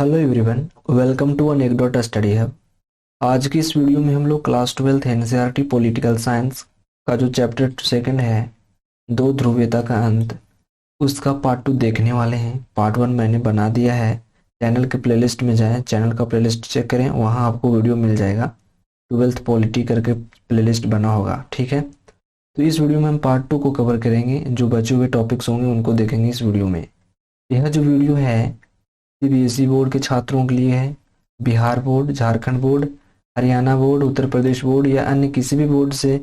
Hello everyone, welcome to anecdote study hub. आज की इस वीडियो में हम लोग class 12th NCERT political science का जो चैप्टर सेकंड है, दो ध्रुवीयता का अंत, उसका पार्ट टू देखने वाले हैं। पार्ट वन मैंने बना दिया है। चैनल के प्लेलिस्ट में जाएं, चैनल का प्लेलिस्ट चेक करें, वहाँ आपको वीडियो मिल जाएगा। 12th पॉलिटी करके प्लेलिस्ट बना होगा, ठीक है। तो इस वीडियो में हम पार्ट टू को कवर करेंगे। जो बचे हुए टॉपिक्स होंगे उनको देखेंगे इस वीडियो में। यह जो वीडियो है सीबीएसई बोर्ड के छात्रों के लिए है। Bihar board, Jharkhand board, Haryana board, Uttar Pradesh board या अन्य किसी भी बोर्ड से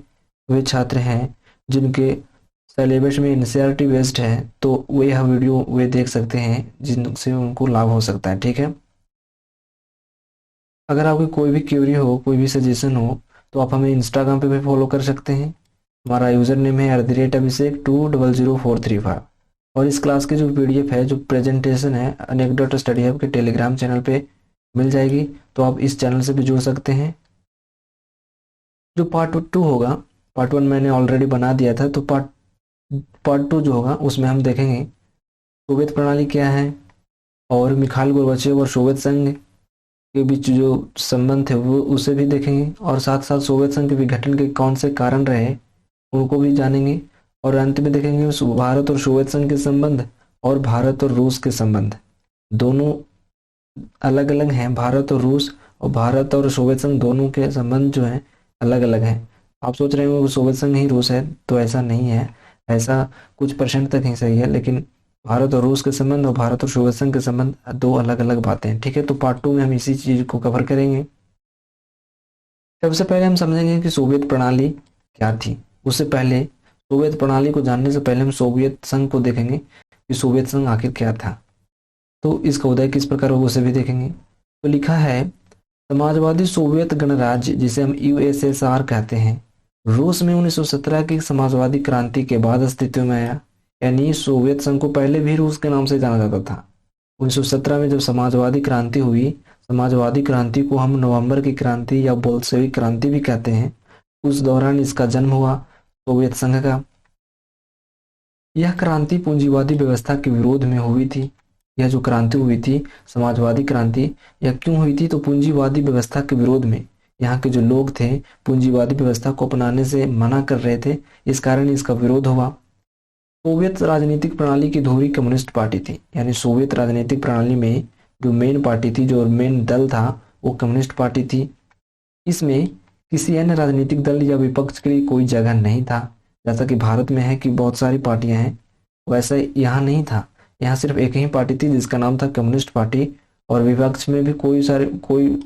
वे छात्र हैं जिनके सिलेबस में एनसीईआरटी बेस्ड है, तो वे यह वीडियो वे देख सकते हैं जिनसे उनको लाभ हो सकता है, ठीक है। अगर आपकी कोई भी क्वेरी हो, कोई भी सजेशन हो, तो आप हमें इंस्टाग्राम पे भी फॉलो कर सकते हैं। हमारा यूज़र नेम है @abhishek200435। और इस क्लास की जो पीडीएफ है, जो प्रेजेंटेशन है, अनेक्डोट स्टडी हब के टेलीग्राम चैनल पे मिल जाएगी, तो आप इस चैनल से भी जुड़ सकते हैं। जो पार्ट टू होगा, पार्ट वन मैंने ऑलरेडी बना दिया था, तो पार्ट टू जो होगा उसमें हम देखेंगे सोवियत प्रणाली क्या है, और मिखाइल गोर्बाचेव और सोवियत संघ के बीच जो संबंध थे वो उसे भी देखेंगे, और साथ साथ सोवियत संघ के विघटन के कौन से कारण रहे उनको भी जानेंगे। और अंत में देखेंगे भारत और सोवियत संघ के संबंध और भारत और रूस के संबंध। दोनों अलग अलग हैं, भारत और रूस, और भारत और सोवियत संघ दोनों के संबंध जो हैं अलग अलग हैं। आप सोच रहे हो सोवियत संघ ही रूस है, तो ऐसा नहीं है। ऐसा कुछ परसेंट तक ही सही है, लेकिन भारत और रूस के संबंध और भारत और सोवियत संघ के संबंध दो अलग अलग बातें हैं, ठीक है। तो पार्ट टू में हम इसी चीज को कवर करेंगे। सबसे पहले हम समझेंगे कि सोवियत प्रणाली क्या थी। उससे पहले, सोवियत प्रणाली को जानने से पहले हम सोवियत संघ को देखेंगे कि सोवियत संघ आखिर क्या था, तो इसका उदय किस प्रकार हुआ उसे भी देखेंगे। तो लिखा है, समाजवादी सोवियत गणराज्य, जिसे हम यूएसएसआर कहते हैं, रूस में 1917 की समाजवादी क्रांति के बाद अस्तित्व में आया। यानी सोवियत संघ को पहले भी रूस के नाम से जाना जाता था। 1917 में जब समाजवादी क्रांति हुई, समाजवादी क्रांति को हम नवंबर की क्रांति या बोल्शेविक क्रांति भी कहते हैं, उस दौरान इसका जन्म हुआ सोवियत संघ का। यह क्रांति पूंजीवादी व्यवस्था के विरोध में हुई थी। यह जो क्रांति हुई थी, समाजवादी क्रांति, यह क्यों हुई थी? तो पूंजीवादी व्यवस्था के विरोध में। यहाँ के जो लोग थे पूंजीवादी व्यवस्था को अपनाने से मना कर रहे थे, इस कारण इसका विरोध हुआ। सोवियत राजनीतिक प्रणाली की धुरी कम्युनिस्ट पार्टी थी। यानी सोवियत राजनीतिक प्रणाली में जो मेन पार्टी थी, जो मेन दल था, वो कम्युनिस्ट पार्टी थी। इसमें किसी अन्य राजनीतिक दल या विपक्ष के लिए कोई जगह नहीं था। जैसा कि भारत में है कि बहुत सारी पार्टियां हैं, वैसा यहाँ नहीं था। यहाँ सिर्फ एक ही पार्टी थी जिसका नाम था कम्युनिस्ट पार्टी, और विपक्ष में भी कोई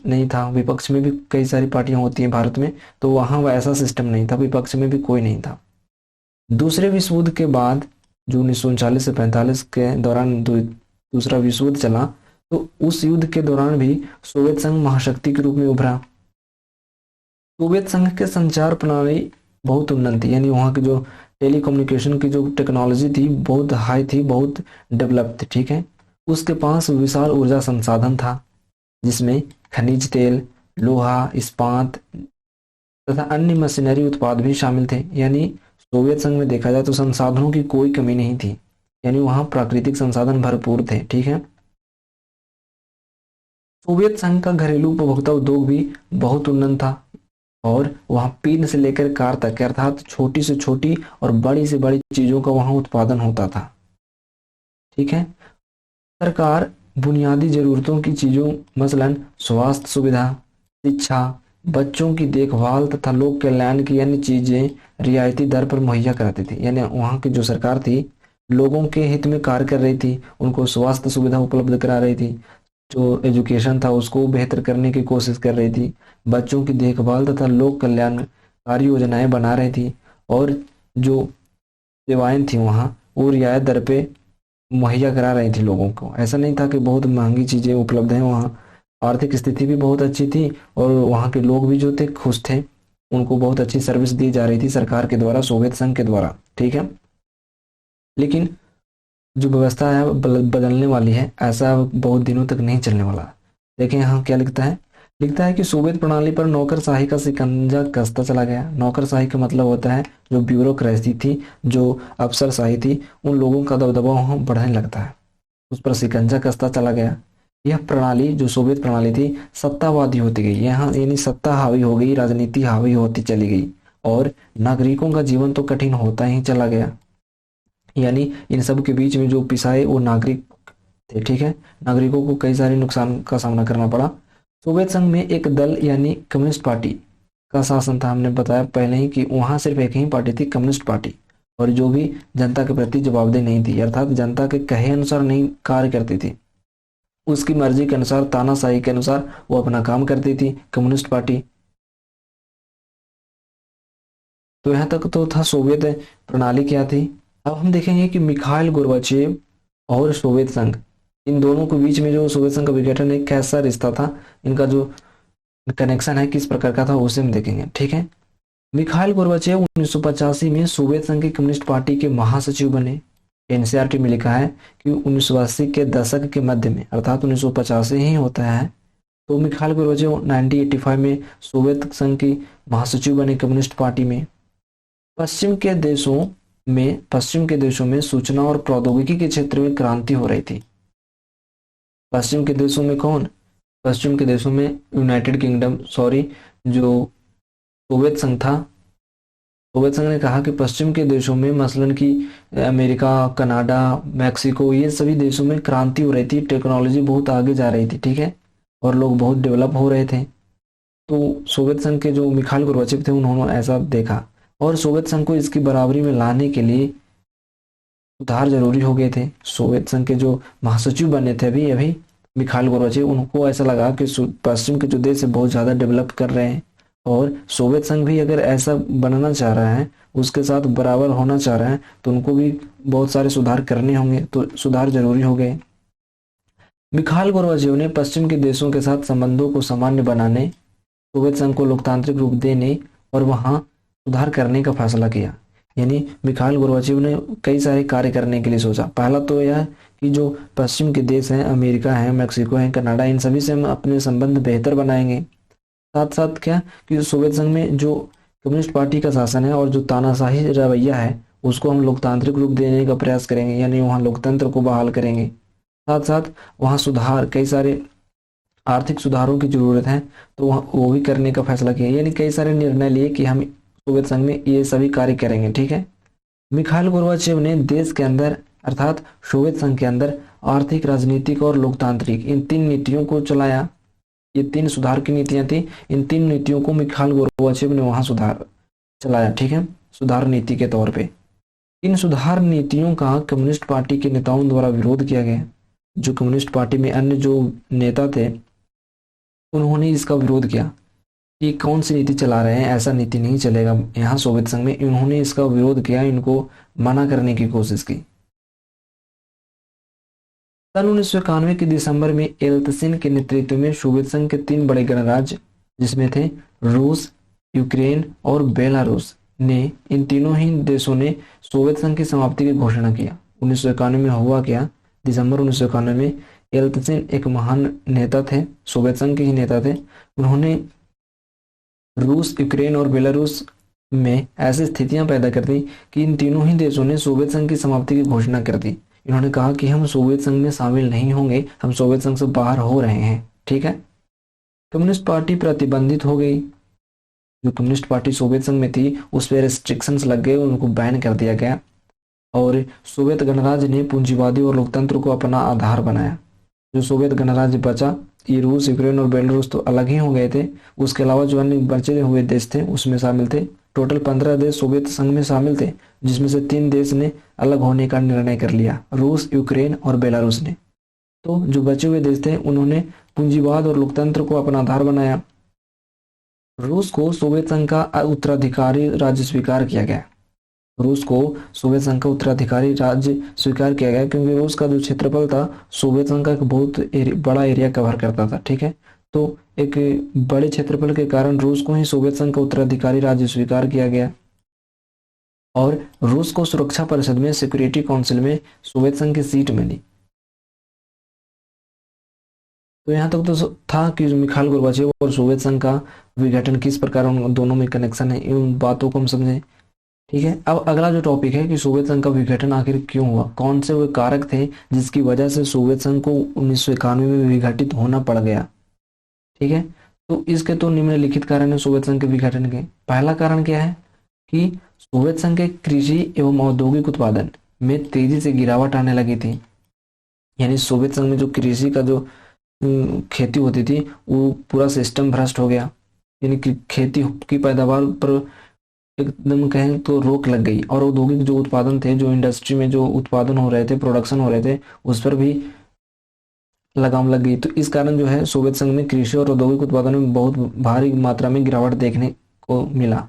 नहीं था। विपक्ष में भी कई सारी पार्टियां होती हैं भारत में, तो वहाँ वैसा सिस्टम नहीं था, विपक्ष में भी कोई नहीं था। दूसरे विश्व युद्ध के बाद, जो 1939 से 45 के दौरान दूसरा विश्व युद्ध चला, तो उस युद्ध के दौरान भी सोवियत संघ महाशक्ति के रूप में उभरा। सोवियत संघ के संचार प्रणाली बहुत उन्नत थी। यानी वहाँ की जो टेलीकम्युनिकेशन की जो टेक्नोलॉजी थी बहुत हाई थी, बहुत डेवलप थी, ठीक है। उसके पास विशाल ऊर्जा संसाधन था, जिसमें खनिज तेल, लोहा, इस्पात तथा अन्य मशीनरी उत्पाद भी शामिल थे। यानी सोवियत संघ में देखा जाए तो संसाधनों की कोई कमी नहीं थी। यानी वहाँ प्राकृतिक संसाधन भरपूर थे, ठीक है। सोवियत संघ का घरेलू उपभोक्ता उद्योग भी बहुत उन्नत था, और वहाँ पिन से लेकर कार तक, अर्थात छोटी से छोटी और बड़ी से बड़ी चीजों का वहाँ उत्पादन होता था, ठीक है। सरकार बुनियादी जरूरतों की चीजों, मसलन स्वास्थ्य सुविधा, शिक्षा, बच्चों की देखभाल तथा लोक कल्याण की अन्य चीजें रियायती दर पर मुहैया कराती थी। यानी वहाँ की जो सरकार थी लोगों के हित में कार्य कर रही थी, उनको स्वास्थ्य सुविधा उपलब्ध करा रही थी, जो एजुकेशन था उसको बेहतर करने की कोशिश कर रही थी, बच्चों की देखभाल तथा लोक कल्याणकारी योजनाएं बना रही थी, और जो सेवाएं थी वहाँ वो रियायत दर पे मुहैया करा रही थी लोगों को। ऐसा नहीं था कि बहुत महंगी चीज़ें उपलब्ध हैं। वहाँ आर्थिक स्थिति भी बहुत अच्छी थी, और वहाँ के लोग भी जो थे खुश थे, उनको बहुत अच्छी सर्विस दी जा रही थी सरकार के द्वारा, सोवियत संघ के द्वारा, ठीक है। लेकिन जो व्यवस्था है बदलने वाली है, ऐसा बहुत दिनों तक नहीं चलने वाला। देखें यहाँ क्या लिखता है। लिखता है कि सोवियत प्रणाली पर नौकरशाही का शिकंजा कसता चला गया। नौकरशाही का मतलब होता है जो ब्यूरोक्रेसी थी, जो अफसरशाही थी, उन लोगों का दबदबा वहाँ बढ़ने लगता है, उस पर शिकंजा कसता चला गया। यह प्रणाली जो सोवियत प्रणाली थी सत्तावादी होती गई, यहाँ यानी सत्ता हावी हो गई, राजनीति हावी होती चली गई और नागरिकों का जीवन तो कठिन होता ही चला गया। यानी इन सब के बीच में जो पिसाए वो नागरिक थे, ठीक है। नागरिकों को कई सारे नुकसान का सामना करना पड़ा। सोवियत संघ में एक दल यानी कम्युनिस्ट पार्टी का शासन था। हमने बताया पहले ही कि वहां सिर्फ एक ही पार्टी थी, कम्युनिस्ट पार्टी, और जो भी जनता के प्रति जवाबदेह नहीं थी, अर्थात जनता के कहे अनुसार नहीं कार्य करती थी, उसकी मर्जी के अनुसार, तानाशाही के अनुसार वो अपना काम करती थी कम्युनिस्ट पार्टी। तो यहाँ तक तो था सोवियत प्रणाली क्या थी। अब हम देखेंगे कि मिखाइल गोर्बाचेव और सोवियत संघ, इन दोनों के बीच में जो सोवियत संघ का विघटन है कैसा रिश्ता था, इनका जो कनेक्शन है किस प्रकार का था, उसे हम देखेंगे, ठीक है। मिखाइल गोर्बाचेव 1985 में सोवियत संघ की कम्युनिस्ट पार्टी के महासचिव बने। एनसीईआरटी में लिखा है कि 1980 के दशक के मध्य में, अर्थात 1985 ही होता है, तो मिखाइल गोर्बाचेव 1985 में सोवियत संघ की महासचिव बने कम्युनिस्ट पार्टी में। पश्चिम के देशों में सूचना और प्रौद्योगिकी के क्षेत्र में क्रांति हो रही थी। पश्चिम के देशों में कौन? पश्चिम के देशों में यूनाइटेड किंगडम, सॉरी, जो सोवियत संघ था, सोवियत संघ ने कहा कि पश्चिम के देशों में मसलन कि अमेरिका, कनाडा, मैक्सिको, ये सभी देशों में क्रांति हो रही थी, टेक्नोलॉजी बहुत आगे जा रही थी, ठीक है, और लोग बहुत डेवलप हो रहे थे। तो सोवियत संघ के जो मिखाइल गोर्बाचेव थे उन्होंने ऐसा देखा और सोवियत संघ को इसकी बराबरी में लाने के लिए सुधार जरूरी हो गए थे। सोवियत संघ के जो महासचिव बने थे अभी अभी मिखाइल गोर्बाचेव, उनको ऐसा लगा कि पश्चिम के जो देश है बहुत ज़्यादा डेवलप कर रहे हैं और सोवियत संघ भी अगर ऐसा बनना चाह रहा है, उसके साथ बराबर होना चाह रहा है, तो उनको भी बहुत सारे सुधार करने होंगे, तो सुधार जरूरी हो गए। मिखाइल गोर्बाचेव ने पश्चिम के देशों के साथ संबंधों को सामान्य बनाने, सोवियत संघ को लोकतांत्रिक रूप देने और वहां सुधार करने का फैसला किया। यानी मिखाइल गोर्बाचेव ने कई सारे कार्य करने के लिए सोचा। पहला तो यह कि जो पश्चिम के देश हैं, अमेरिका है, मैक्सिको है, कनाडा, इन सभी से हम अपने संबंध बेहतर बनाएंगे। साथ साथ क्या कि सोवियत संघ में जो कम्युनिस्ट पार्टी का शासन है और जो तानाशाही रवैया है उसको हम लोकतांत्रिक रूप देने का प्रयास करेंगे, यानी वहाँ लोकतंत्र को बहाल करेंगे। साथ साथ वहाँ सुधार, कई सारे आर्थिक सुधारों की जरूरत है, तो वो भी करने का फैसला किया। यानी कई सारे निर्णय लिए कि हम सोवियत संघ में ये सभी कार्य करेंगे, ठीक है। मिखाइल गोर्बाचेव ने देश के अंदर अर्थात सोवियत संघ के अंदर आर्थिक, राजनीतिक और लोकतांत्रिक इन 3 नीतियों को चलाया। ये 3 सुधार की नीतियां थी। इन 3 नीतियों को मिखाइल गोर्बाचेव ने वहां सुधार चलाया, ठीक है, सुधार नीति के तौर पे। इन सुधार नीतियों का कम्युनिस्ट पार्टी के नेताओं द्वारा विरोध किया गया। जो कम्युनिस्ट पार्टी में अन्य जो नेता थे उन्होंने इसका विरोध किया कि कौन सी नीति चला रहे हैं, ऐसा नीति नहीं चलेगा यहाँ सोवियत संघ में। इन्होंने इसका विरोध किया, इनको मना करने की कोशिश की। सन 1991 के दिसंबर में एल्त्सिन के नेतृत्व में सोवियत संघ के 3 बड़े गणराज्य, जिसमें थे रूस, यूक्रेन और बेलारूस, ने इन तीनों ही देशों ने सोवियत संघ की समाप्ति की घोषणा किया। 1991 में हुआ क्या, दिसंबर 1991 में एल्त्सिन एक महान नेता थे, सोवियत संघ के ही नेता थे। उन्होंने रूस, यूक्रेन और बेलारूस में ऐसी स्थितियां पैदा कर दी कि इन तीनों ही देशों ने सोवियत संघ की समाप्ति की घोषणा कर दी। इन्होंने कहा कि हम सोवियत संघ में शामिल नहीं होंगे, हम सोवियत संघ से बाहर हो रहे हैं, ठीक है। कम्युनिस्ट पार्टी प्रतिबंधित हो गई। जो कम्युनिस्ट पार्टी सोवियत संघ में थी उस पर रेस्ट्रिक्शंस लग गए, उनको बैन कर दिया गया और सोवियत गणराज्य ने पूंजीवादी और लोकतंत्र को अपना आधार बनाया। जो सोवियत गणराज्य बचा, ये रूस, यूक्रेन और बेलारूस तो अलग ही हो गए थे, उसके अलावा जो अन्य बचे हुए देश थे उसमें शामिल थे। टोटल 15 देश सोवियत संघ में शामिल थे, जिसमें से 3 देश ने अलग होने का निर्णय कर लिया, रूस, यूक्रेन और बेलारूस ने। तो जो बचे हुए देश थे उन्होंने पूंजीवाद और लोकतंत्र को अपना आधार बनाया। रूस को सोवियत संघ का उत्तराधिकारी राज्य स्वीकार किया गया। रूस को सोवियत संघ का उत्तराधिकारी राज्य स्वीकार किया गया क्योंकि रूस का जो क्षेत्रफल था सोवियत संघ का एक बहुत बड़ा एरिया कवर करता था, ठीक है। तो एक बड़े क्षेत्रफल के कारण रूस को ही सोवियत संघ का उत्तराधिकारी राज्य स्वीकार किया गया और रूस को सुरक्षा परिषद में, सिक्योरिटी काउंसिल में सोवियत संघ की सीट मिली। तो यहाँ तक तो था कि मिखाइल गोर्बाचेव और सोवियत संघ का विघटन किस प्रकार उन दोनों में कनेक्शन है, इन बातों को हम समझें। ठीक है, अब अगला जो टॉपिक है कि सोवियत संघ का विघटन आखिर क्यों हुआ, कौन से वो कारक थे जिसकी वजह से सोवियत संघ को 1991 में विघटित होना पड़ गया। ठीक है, तो इसके तो निम्नलिखित कारण है सोवियत संघ के विघटन के। पहला कारण क्या है कि सोवियत संघ के कृषि एवं औद्योगिक उत्पादन में तेजी से गिरावट आने लगी थी। यानी सोवियत संघ में जो कृषि का जो खेती होती थी वो पूरा सिस्टम भ्रष्ट हो गया। यानी कि खेती की पैदावार पर एकदम कहें तो रोक लग गई, और औद्योगिक जो उत्पादन थे, जो इंडस्ट्री में जो उत्पादन हो रहे थे, प्रोडक्शन हो रहे थे, उस पर भी लगाम लग गई। तो इस कारण जो है सोवियत संघ में कृषि और औद्योगिक उत्पादन में बहुत भारी मात्रा में गिरावट देखने को मिला।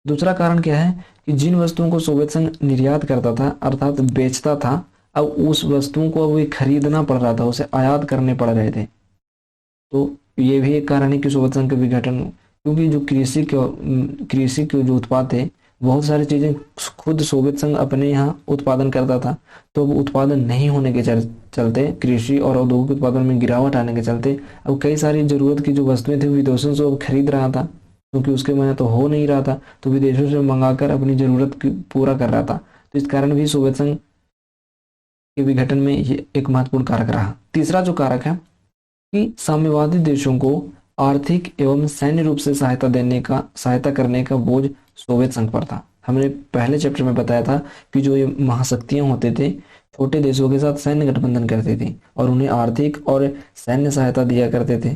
दूसरा कारण क्या है कि जिन वस्तुओं को सोवियत संघ निर्यात करता था अर्थात बेचता था, अब उस वस्तुओं को अब खरीदना पड़ रहा था, उसे आयात करने पड़ रहे थे। तो ये भी एक कारण है कि सोवियत संघ के विघटन, क्योंकि जो कृषि के जो उत्पाद थे, बहुत सारी चीजें खुद सोवियत संघ अपने यहाँ उत्पादन करता था, तो अब उत्पादन नहीं होने के चलते, कृषि और औद्योगिक उत्पादन में गिरावट आने के चलते अब कई सारी जरूरत की जो वस्तुएं थी विदेशों से अब खरीद रहा था, क्योंकि उसके में तो हो नहीं रहा था, तो विदेशों से मंगाकर अपनी जरूरत पूरा कर रहा था। तो इस कारण भी सोवियत संघ के विघटन में ये एक महत्वपूर्ण कारक रहा। तीसरा जो कारक है कि साम्यवादी देशों को आर्थिक एवं सैन्य रूप से सहायता करने का बोझ सोवियत संघ पर था। हमने पहले चैप्टर में बताया था कि जो ये महाशक्तियां होते थे छोटे देशों के साथ सैन्य गठबंधन करते थे और उन्हें आर्थिक और सैन्य सहायता दिया करते थे।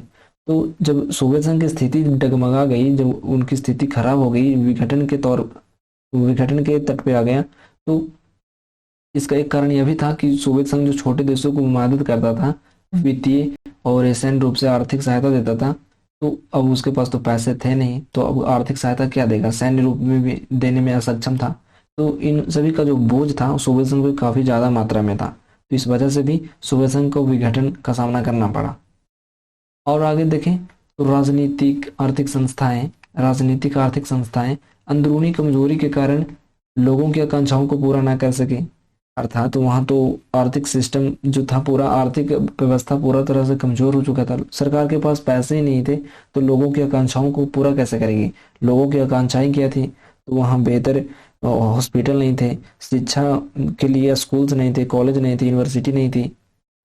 तो जब सोवियत संघ की स्थिति डगमगा गई, जब उनकी स्थिति खराब हो गई, विघटन के तट पे आ गया, तो इसका एक कारण यह भी था कि सोवियत संघ जो छोटे देशों को मदद करता था, वित्तीय और सैन्य रूप से आर्थिक सहायता देता था, तो अब उसके पास तो पैसे थे नहीं, तो अब आर्थिक सहायता क्या देगा, सैन्य रूप में भी देने में असक्षम था। तो इन सभी का जो बोझ था सोवियत संघ को काफी ज्यादा मात्रा में था, तो इस वजह से भी सोवियत संघ को विघटन का सामना करना पड़ा। और आगे देखें तो राजनीतिक आर्थिक संस्थाएं अंदरूनी कमजोरी के कारण लोगों की आकांक्षाओं को पूरा ना कर सके। अर्थात वहां तो आर्थिक सिस्टम जो था, पूरा आर्थिक व्यवस्था पूरा तरह से कमजोर हो चुका था, सरकार के पास पैसे ही नहीं थे, तो लोगों की आकांक्षाओं को पूरा कैसे करेगी। लोगों की आकांक्षाएं क्या थी, तो वहाँ बेहतर हॉस्पिटल नहीं थे, शिक्षा के लिए स्कूल्स नहीं थे, कॉलेज नहीं थे, यूनिवर्सिटी नहीं थी,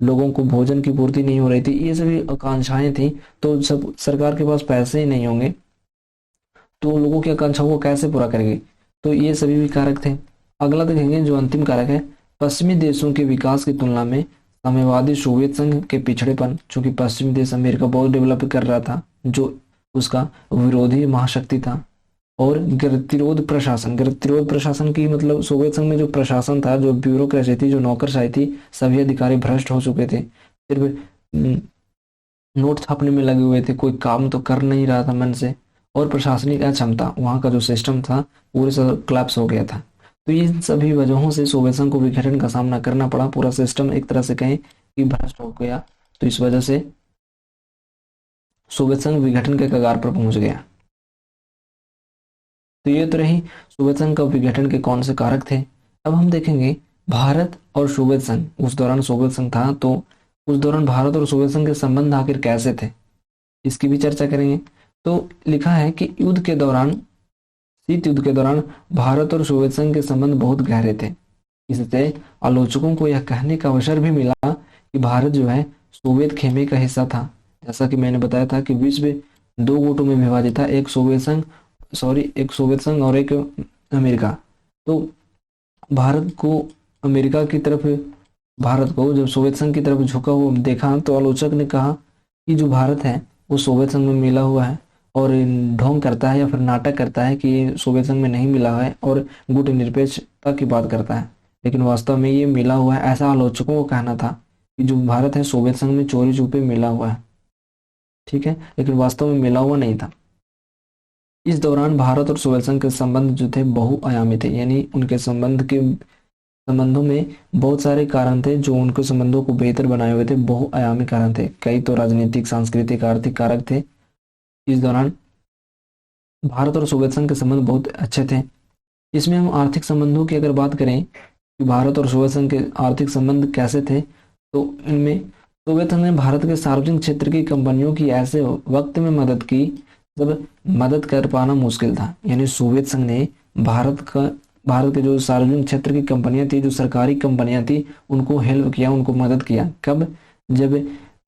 लोगों को भोजन की पूर्ति नहीं हो रही थी, ये सभी आकांक्षाएं थी। तो सब सरकार के पास पैसे ही नहीं होंगे तो लोगों की आकांक्षाओं को कैसे पूरा करेगी। तो ये सभी भी कारक थे। अगला देखेंगे जो अंतिम कारक है, पश्चिमी देशों के विकास की तुलना में साम्यवादी सोवियत संघ के पिछड़ेपन। चूंकि पश्चिमी देश अमेरिका बहुत डेवलप कर रहा था, जो उसका विरोधी महाशक्ति था। और गतिरोध प्रशासन की मतलब सोवियत संघ में जो प्रशासन था, जो ब्यूरोक्रेसी थी, जो नौकरशाही थी, सभी अधिकारी भ्रष्ट हो चुके थे, सिर्फ नोट छापने में लगे हुए थे, कोई काम तो कर नहीं रहा था मन से। और प्रशासनिक अक्षमता, वहां का जो सिस्टम था पूरे से क्लैप्स हो गया था। तो इन सभी वजहों से सोवियत संघ को विघटन का सामना करना पड़ा, पूरा सिस्टम एक तरह से कहें कि भ्रष्ट हो गया। तो इस वजह से सोवियत संघ विघटन के कगार पर पहुंच गया। तो ये तो रही सोवियत संघ का विघटन के कौन से कारक थे। अब हम देखेंगे भारत और सोवियत संघ, उस दौरान सोवियत संघ था, तो उस दौरान भारत और सोवियत संघ के संबंध आखिर कैसे थे, इसकी भी चर्चा करेंगे। तो लिखा है कि शीत युद्ध के दौरान भारत और सोवियत संघ के संबंध बहुत गहरे थे। इससे आलोचकों को यह कहने का अवसर भी मिला कि भारत जो है सोवियत खेमे का हिस्सा था। जैसा कि मैंने बताया था कि विश्व दो गुटों में विभाजित था, एक सोवियत संघ और एक अमेरिका। तो भारत को अमेरिका की तरफ भारत को जब सोवियत संघ की तरफ झुका हुआ देखा, तो आलोचक ने कहा कि जो भारत है वो सोवियत संघ में मिला हुआ है और ढोंग करता है या फिर नाटक करता है कि ये सोवियत संघ में नहीं मिला है और गुट निरपेक्षता की बात करता है, लेकिन वास्तव में ये मिला हुआ है। ऐसा आलोचकों को कहना था कि जो भारत है सोवियत संघ में चोरी छुपे मिला हुआ है, ठीक है, लेकिन वास्तव में मिला हुआ नहीं था। इस दौरान भारत और सोवियत संघ के संबंध जो थे बहुआयामी थे, यानी उनके संबंधों में बहुत सारे कारण थे जो उनके संबंधों को बेहतर बनाए हुए थे, बहुआयामी कारण थे। कई तो राजनीतिक, सांस्कृतिक, आर्थिक कारक थे। इस दौरान भारत और सोवियत संघ के संबंध बहुत अच्छे थे। इसमें हम आर्थिक संबंधों की अगर बात करें कि भारत और सोवियत संघ के आर्थिक संबंध कैसे थे, तो इनमें सोवियत संघ ने भारत के सार्वजनिक क्षेत्र की कंपनियों की ऐसे वक्त में मदद की जब मदद कर पाना मुश्किल था। यानी सोवियत संघ ने भारत के जो सार्वजनिक क्षेत्र की कंपनियां थी, जो सरकारी कंपनियां थी, उनको हेल्प किया, उनको मदद किया। कब? जब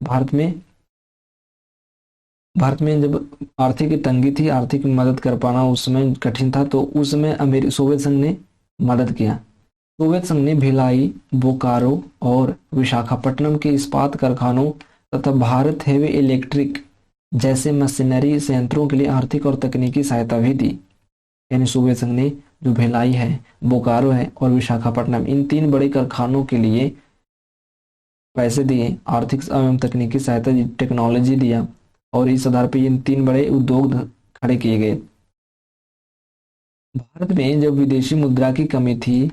भारत में जब आर्थिक तंगी थी, आर्थिक मदद कर पाना उस समय कठिन था, तो उस समय सोवियत संघ ने मदद किया। सोवियत संघ ने भिलाई, बोकारो और विशाखापट्टनम के इस्पात कारखानों तथा भारत हेवी इलेक्ट्रिक जैसे मशीनरी संयंत्रों के लिए आर्थिक और तकनीकी सहायता भी दी। यानी सोवियत संघ ने जो भिलाई है, बोकारो है और विशाखापट्टनम, इन 3 बड़े कारखानों के लिए पैसे दिए, आर्थिक एवं तकनीकी सहायता दी, टेक्नोलॉजी दिया, और इस आधार पर इन 3 बड़े उद्योग खड़े किए गए। भारत में जब विदेशी मुद्रा की कमी थी,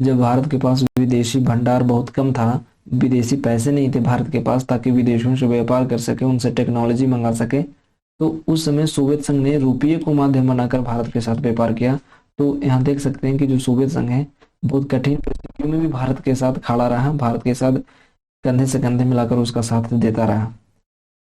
जब भारत के पास विदेशी भंडार बहुत कम था, विदेशी पैसे नहीं थे भारत के पास ताकि विदेशों से व्यापार कर सके, उनसे टेक्नोलॉजी मंगा सके, तो उस समय सोवियत संघ ने रुपये को माध्यम बनाकर भारत के साथ व्यापार किया। तो यहाँ देख सकते हैं कि जो सोवियत संघ है बहुत कठिन परिस्थितियों में भी भारत के साथ खड़ा रहा, भारत के साथ कंधे से कंधे मिलाकर उसका साथ देता रहा।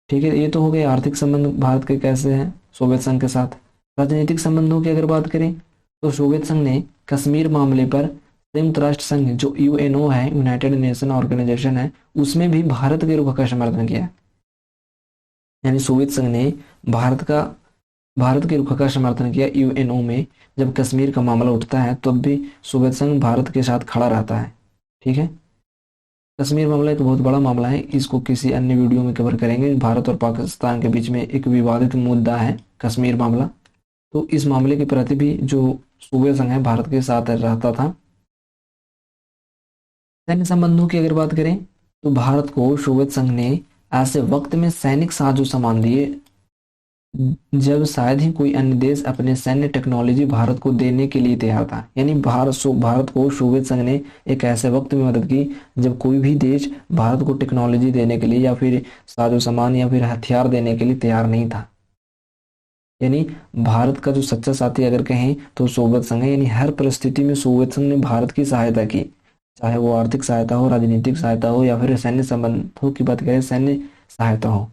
ठीक है, ये तो हो गए आर्थिक संबंध भारत के कैसे हैं सोवियत संघ के साथ। राजनीतिक संबंधों की अगर बात करें तो सोवियत संघ ने कश्मीर मामले पर संयुक्त राष्ट्र संघ जो यूएनओ है, यूनाइटेड नेशन ऑर्गेनाइजेशन है, उसमें भी भारत के रुख का समर्थन किया। यानी सोवियत संघ ने भारत के रुख का समर्थन किया यूएनओ में। जब कश्मीर का मामला उठता है तब भी सोवियत संघ भारत के साथ खड़ा रहता है। ठीक है, कश्मीर मामला एक बहुत बड़ा मामला है, इसको किसी अन्य वीडियो में कवर करेंगे। भारत और पाकिस्तान के बीच में एक विवादित मुद्दा है कश्मीर मामला, तो इस मामले के प्रति भी जो सोवियत संघ है भारत के साथ रहता था। सैन्य संबंधों की अगर बात करें तो भारत को सोवियत संघ ने ऐसे वक्त में सैनिक साजो सामान दिए जब शायद ही कोई अन्य देश अपने सैन्य टेक्नोलॉजी भारत को देने के लिए तैयार था। यानी भारत को सोवियत संघ ने एक ऐसे वक्त में मदद की जब कोई भी देश भारत को टेक्नोलॉजी देने के लिए या फिर साजो सामान या फिर हथियार देने के लिए तैयार नहीं था। यानी भारत का जो सच्चा साथी अगर कहें तो सोवियत संघ है। यानी हर परिस्थिति में सोवियत संघ ने भारत की सहायता की, चाहे वो आर्थिक सहायता हो, राजनीतिक सहायता हो, या फिर सैन्य संबंधों की बात करें सैन्य सहायता हो।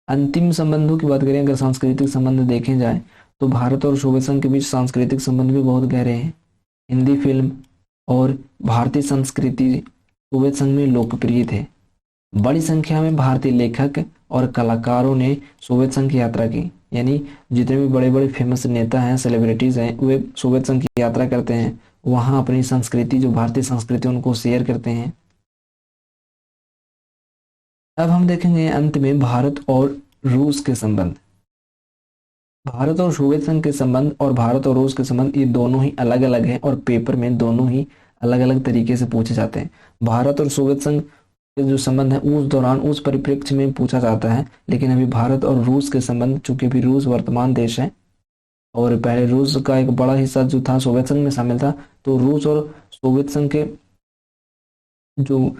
अंतिम संबंधों की बात करें, अगर सांस्कृतिक संबंध देखे जाए तो भारत और सोवियत संघ के बीच सांस्कृतिक संबंध भी बहुत गहरे हैं। हिंदी फिल्म और भारतीय संस्कृति सोवियत संघ में लोकप्रिय थे। बड़ी संख्या में भारतीय लेखक और कलाकारों ने सोवियत संघ की यात्रा की। यानी जितने भी बड़े बड़े फेमस नेता हैं, सेलिब्रिटीज हैं, वे सोवियत संघ की यात्रा करते हैं, वहाँ अपनी संस्कृति जो भारतीय संस्कृति उनको शेयर करते हैं। अब हम देखेंगे अंत में भारत और रूस के संबंध। भारत और सोवियत संघ के संबंध और भारत और रूस के संबंध ये दोनों ही अलग अलग हैं और पेपर में दोनों ही अलग अलग तरीके से पूछे जाते हैं। भारत और सोवियत संघ के जो संबंध है उस दौरान उस परिप्रेक्ष्य में पूछा जाता है, लेकिन अभी भारत और रूस के संबंध, चूंकि अभी रूस वर्तमान देश है और पहले रूस का एक बड़ा हिस्सा जो था सोवियत संघ में शामिल था, तो रूस और सोवियत संघ के जो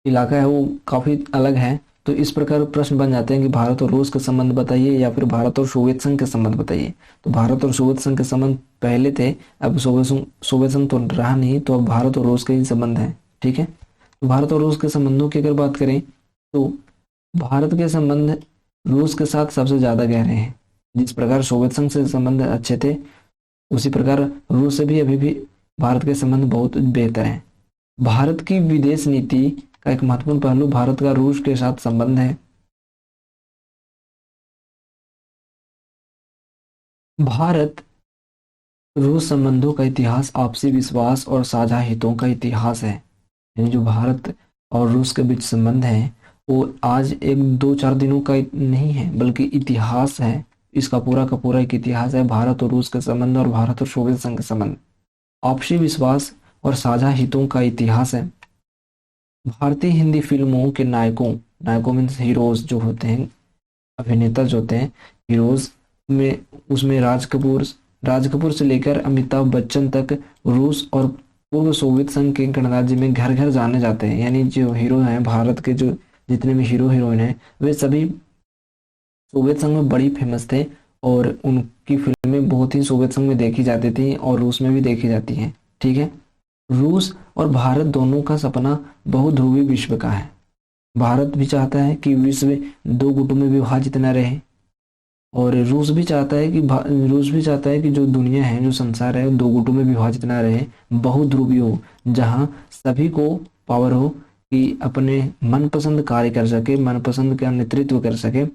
इलाका है वो काफी अलग है। तो इस प्रकार प्रश्न बन जाते हैं कि भारत और रूस के संबंध बताइए या फिर भारत और सोवियत संघ के संबंध बताइए। तो भारत और सोवियत संघ के संबंध पहले थे, अब सोवियत संघ तो रहा नहीं, तो अब भारत और रूस के ही संबंध है। ठीक है, तो भारत और रूस के संबंधों की अगर बात करें तो भारत के संबंध रूस के साथ सबसे ज्यादा गहरे हैं। जिस प्रकार सोवियत संघ से संबंध अच्छे थे, उसी प्रकार रूस से भी अभी भी भारत के संबंध बहुत बेहतर हैं। भारत की विदेश नीति का एक महत्वपूर्ण पहलू भारत का रूस के साथ संबंध है। भारत रूस संबंधों का इतिहास आपसी विश्वास और साझा हितों का इतिहास है। यानी जो भारत और रूस के बीच संबंध है वो आज एक दो चार दिनों का नहीं है, बल्कि इतिहास है। इसका पूरा का पूरा एक इतिहास है भारत और रूस के संबंध और भारत और सोवियत संघ के संबंध। आपसी विश्वास और साझा हितों का इतिहास है। भारतीय हिंदी फिल्मों के नायकों मीन्स हीरोज जो होते हैं, अभिनेता जो होते हैं हीरोज में, उसमें राज कपूर से लेकर अमिताभ बच्चन तक रूस और पूर्व सोवियत संघ के गणराज्य में घर घर जाने जाते हैं। यानी जो हीरो हैं भारत के, जो जितने भी हीरो हीरोइन हैं, वे सभी सोवियत संघ में बड़ी फेमस थे और उनकी फिल्में बहुत ही सोवियत संघ में देखी जाती थी और रूस में भी देखी जाती हैं। ठीक है, रूस और भारत दोनों का सपना बहुध्रुवी विश्व का है। भारत भी चाहता है कि विश्व दो गुटों में विभाजित न रहे। और रूस भी चाहता है कि जो दुनिया है, जो संसार है, दो गुटों में विभाजित ना रहे, बहुध्रुवीय हो, जहाँ सभी को पावर हो कि अपने मनपसंद कार्य कर सके, मनपसंद का नेतृत्व कर सके,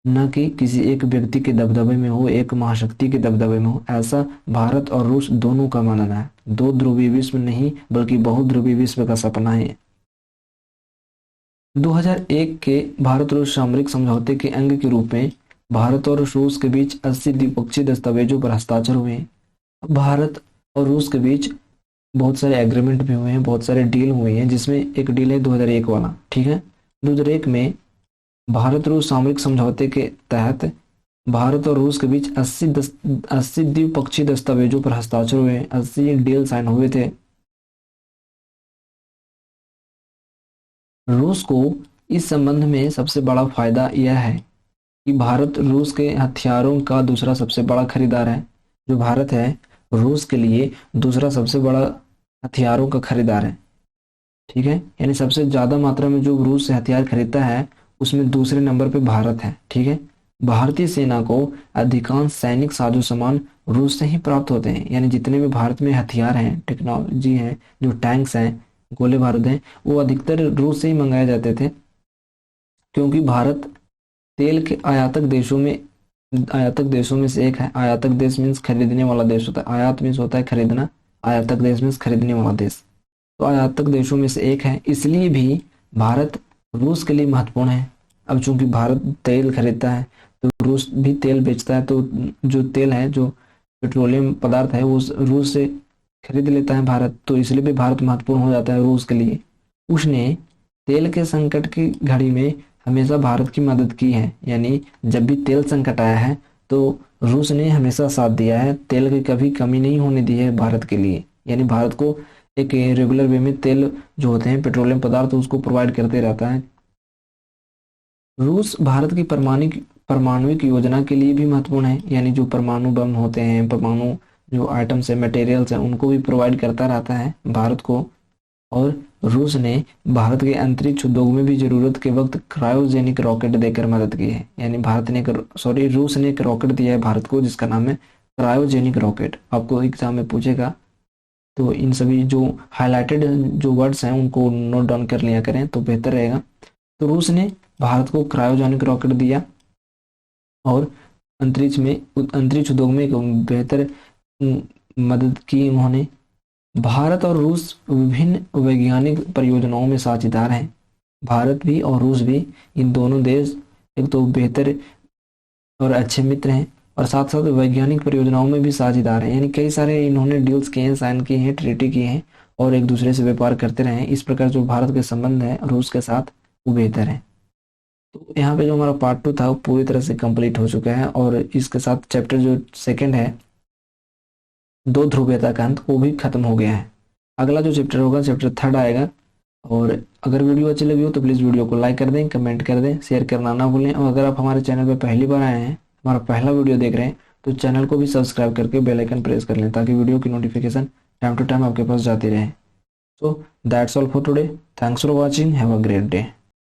न कि किसी एक व्यक्ति के दबदबे में हो, एक महाशक्ति के दबदबे में हो। ऐसा भारत और रूस दोनों का मानना है। दो ध्रुवीय विश्व नहीं बल्कि बहुध्रुवीय विश्व का सपना है। 2001 के भारत रूस सामरिक समझौते के अंग के रूप में भारत और रूस के बीच 80 द्विपक्षीय दस्तावेजों पर हस्ताक्षर हुए हैं। भारत और रूस के बीच बहुत सारे एग्रीमेंट भी हुए हैं, बहुत सारे डील हुए हैं, जिसमें एक डील है 2001 वाला, ठीक है। 2001 में भारत रूस सामरिक समझौते के तहत भारत और रूस के बीच 80 द्विपक्षीय दस्तावेजों पर हस्ताक्षर हुए, 80 डील साइन हुए थे। रूस को इस संबंध में सबसे बड़ा फायदा यह है कि भारत रूस के हथियारों का दूसरा सबसे बड़ा खरीदार है। जो भारत है रूस के लिए दूसरा सबसे बड़ा हथियारों का खरीदार है, ठीक है। यानी सबसे ज्यादा मात्रा में जो रूस से हथियार खरीदता है उसमें दूसरे नंबर पे भारत है, ठीक है। भारतीय सेना को अधिकांश सैनिक साजो सामान रूस से ही प्राप्त होते हैं। यानी जितने भी भारत में हथियार हैं, टेक्नोलॉजी है, जो टैंक्स हैं, गोले बारूद हैं, वो अधिकतर रूस से ही मंगाए जाते थे, क्योंकि भारत तेल के आयातक देशों में से एक है। आयातक देश मीन्स खरीदने वाला देश होता है, आयात मीन्स होता है खरीदना, आयातक देश मीन्स खरीदने वाला देश। तो आयातक देशों में से एक है, इसलिए भी भारत रूस के लिए महत्वपूर्ण है। अब चूंकि भारत तेल खरीदता है तो रूस भी तेल बेचता है, तो जो तेल है, जो पेट्रोलियम पदार्थ है, वो रूस से खरीद लेता है भारत, तो इसलिए भी भारत महत्वपूर्ण हो जाता है रूस के लिए। उसने तेल के संकट की घड़ी में हमेशा भारत की मदद की है। यानी जब भी तेल संकट आया है तो रूस ने हमेशा साथ दिया है, तेल की कभी कमी नहीं होने दी है भारत के लिए। यानी भारत को एक रेगुलर वे में तेल जो होते हैं पेट्रोलियम पदार्थ उसको प्रोवाइड करते रहता है। रूस भारत की परमाणुविक योजना के लिए भी महत्वपूर्ण है। यानी जो परमाणु बम होते हैं, परमाणु जो आइटम्स है, मटेरियल्स हैं, उनको भी प्रोवाइड करता रहता है भारत को। और रूस ने भारत के अंतरिक्ष उद्योग में भी जरूरत के वक्त क्रायोजेनिक रॉकेट देकर मदद की है। यानी रूस ने एक रॉकेट दिया है भारत को जिसका नाम है क्रायोजेनिक रॉकेट। आपको एग्जाम में पूछेगा, तो इन सभी जो हाईलाइटेड जो वर्ड्स हैं उनको नोट डाउन कर लिया करें तो बेहतर रहेगा। तो रूस ने भारत को क्रायोजेनिक रॉकेट दिया और अंतरिक्ष उद्योग में एक बेहतर मदद की उन्होंने। भारत और रूस विभिन्न वैज्ञानिक परियोजनाओं में साझेदार हैं। भारत भी और रूस भी, इन दोनों देश एक तो बेहतर और अच्छे मित्र हैं और साथ साथ वैज्ञानिक परियोजनाओं में भी साझेदार हैं। यानी कई सारे इन्होंने डील्स किए हैं, साइन किए हैं, ट्रीटी किए हैं और एक दूसरे से व्यापार करते रहे हैं। इस प्रकार जो भारत के संबंध है रूस के साथ वो बेहतर है। तो यहाँ पे जो हमारा पार्ट 2 था वो पूरी तरह से कंप्लीट हो चुका है और इसके साथ चैप्टर जो सेकंड है दो ध्रुवीयता का अंत, वो भी खत्म हो गया है। अगला जो चैप्टर होगा चैप्टर 3 आएगा। और अगर वीडियो अच्छी लगी हो तो प्लीज़ वीडियो को लाइक कर दें, कमेंट कर दें, शेयर करना ना भूलें। और अगर आप हमारे चैनल पर पहली बार आए हैं, हमारा पहला वीडियो देख रहे हैं, तो चैनल को भी सब्सक्राइब करके बेल आइकन प्रेस कर लें ताकि वीडियो की नोटिफिकेशन टाइम टू टाइम आपके पास जाती रहे। So that's all for today. Thanks for watching. Have a great day.